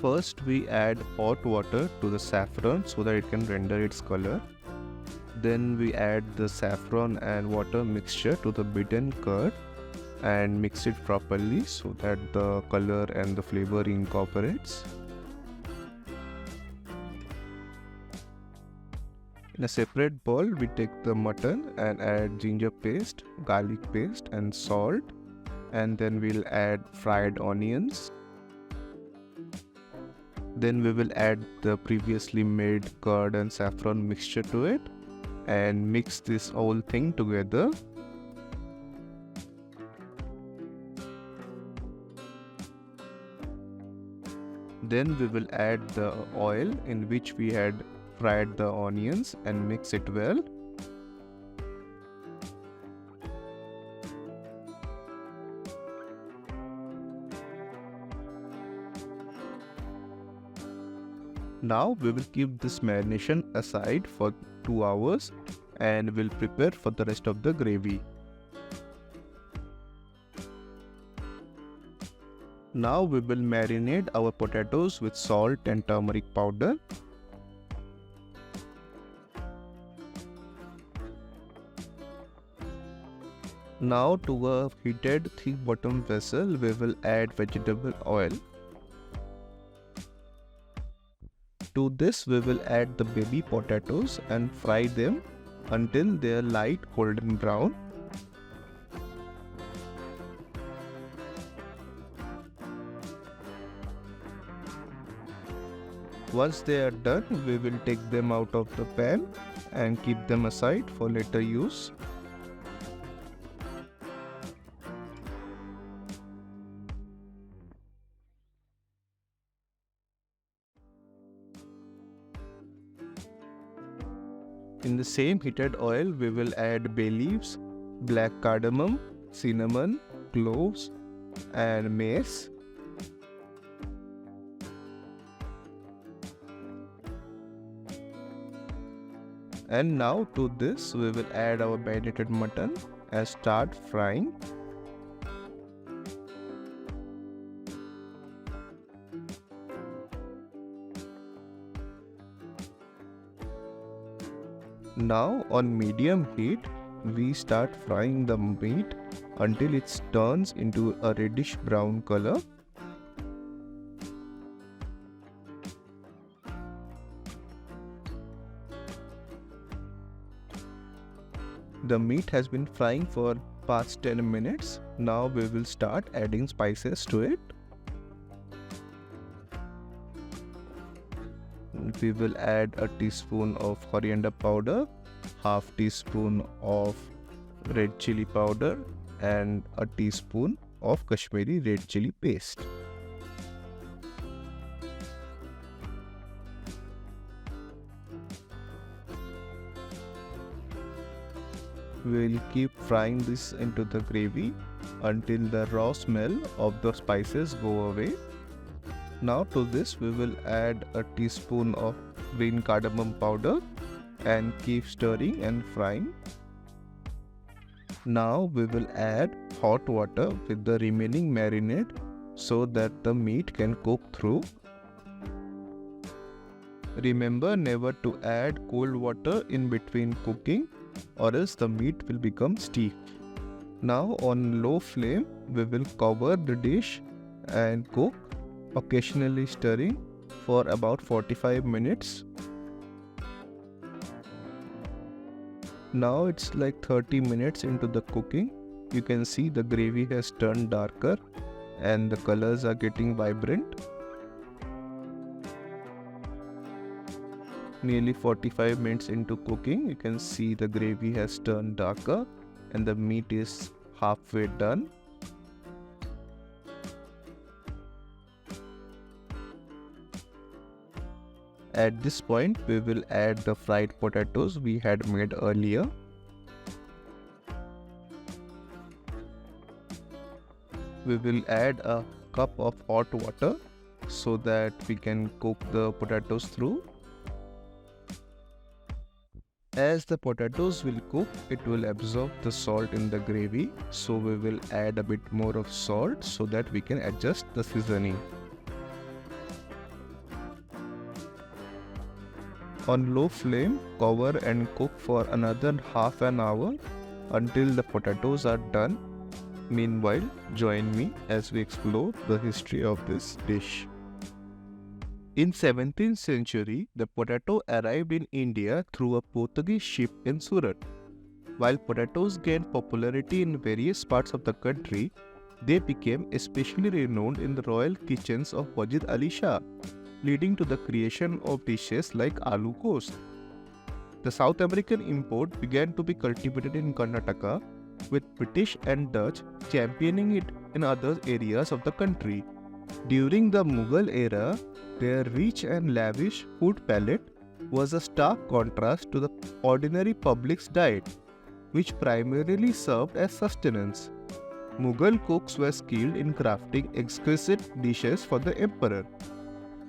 First we add hot water to the saffron so that it can render its color. Then we add the saffron and water mixture to the beaten curd and mix it properly so that the color and the flavor incorporates. In a separate bowl, we take the mutton and add ginger paste, garlic paste and salt, and then we'll add fried onions. Then we will add the previously made curd and saffron mixture to it and mix this whole thing together. Then we will add the oil in which we had fried the onions and mix it well. Now we will keep this marination aside for 2 hours and will prepare for the rest of the gravy. Now we will marinate our potatoes with salt and turmeric powder. Now to a heated thick bottom vessel we will add vegetable oil. To this we will add the baby potatoes and fry them until they are light golden brown. Once they are done, we will take them out of the pan and keep them aside for later use. In the same heated oil, we will add bay leaves, black cardamom, cinnamon, cloves, and mace. And now to this, we will add our marinated mutton and start frying. Now on medium heat, we start frying the meat until it turns into a reddish brown color. The meat has been frying for past 10 minutes. Now we will start adding spices to it. We will add a teaspoon of coriander powder, half teaspoon of red chilli powder and a teaspoon of Kashmiri Red Chilli paste. We will keep frying this into the gravy until the raw smell of the spices go away. Now to this we will add a teaspoon of green cardamom powder and keep stirring and frying. Now we will add hot water with the remaining marinade so that the meat can cook through. Remember never to add cold water in between cooking or else the meat will become stiff. Now on low flame we will cover the dish and cook, occasionally stirring for about 45 minutes. Now it's like 30 minutes into the cooking. You can see the gravy has turned darker and the colors are getting vibrant. Nearly 45 minutes into cooking, you can see the gravy has turned darker and the meat is halfway done. At this point, we will add the fried potatoes we had made earlier. We will add a cup of hot water so that we can cook the potatoes through. As the potatoes will cook, it will absorb the salt in the gravy, so we will add a bit more of salt so that we can adjust the seasoning. On low flame, cover and cook for another half an hour until the potatoes are done. Meanwhile, join me as we explore the history of this dish. In 17th century, the potato arrived in India through a Portuguese ship in Surat. While potatoes gained popularity in various parts of the country, they became especially renowned in the royal kitchens of Wajid Ali Shah, leading to the creation of dishes like Alu Gosht. The South American import began to be cultivated in Karnataka, with British and Dutch championing it in other areas of the country. During the Mughal era, their rich and lavish food palette was a stark contrast to the ordinary public's diet, which primarily served as sustenance. Mughal cooks were skilled in crafting exquisite dishes for the emperor.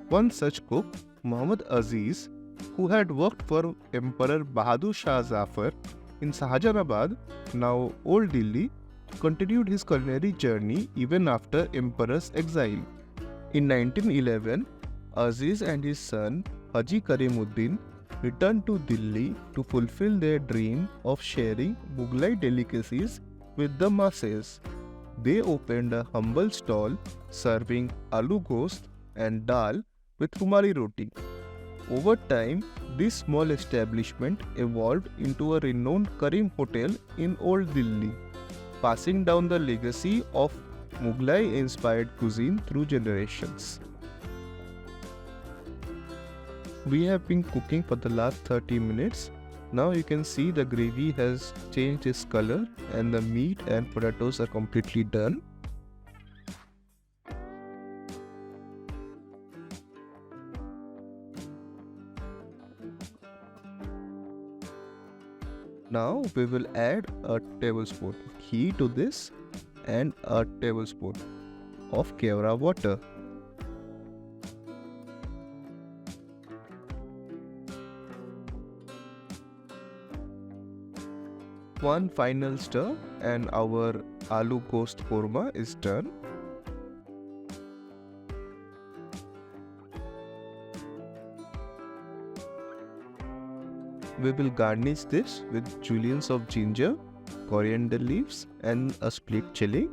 One such cook, Muhammad Aziz, who had worked for Emperor Bahadur Shah Zafar in Shahjahanabad, now Old Delhi, continued his culinary journey even after Emperor's exile. In 1911, Aziz and his son Haji Karimuddin returned to Delhi to fulfill their dream of sharing Mughlai delicacies with the masses. They opened a humble stall serving aloo gosht and dal with rumali roti. Over time, this small establishment evolved into a renowned Karim Hotel in Old Delhi, passing down the legacy of Mughlai-inspired cuisine through generations. We have been cooking for the last 30 minutes. Now you can see the gravy has changed its color and the meat and potatoes are completely done. Now we will add a tablespoon of ghee to this and a tablespoon of Keora water. One final stir and our Alu Gosht Korma is done. We will garnish this with juliennes of ginger, coriander leaves and a split chili.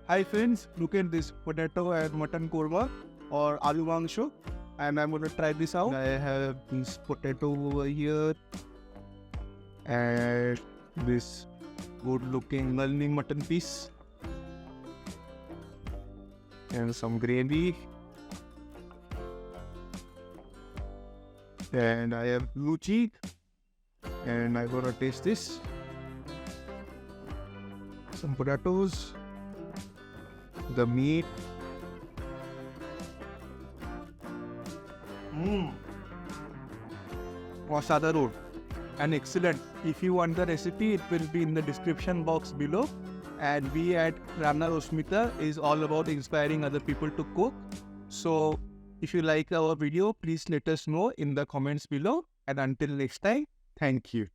Hi friends, look at this potato and mutton korma or aloo mangsho, and I'm going to try this out. I have this potato over here and this good looking Nalni mutton piece and some gravy, and I have luchi, and I'm going to taste this. Some potatoes, the meat. Road and excellent. If you want the recipe, it will be in the description box below. And we at Rana Rosmita is all about inspiring other people to cook. So if you like our video, please let us know in the comments below. And until next time, thank you.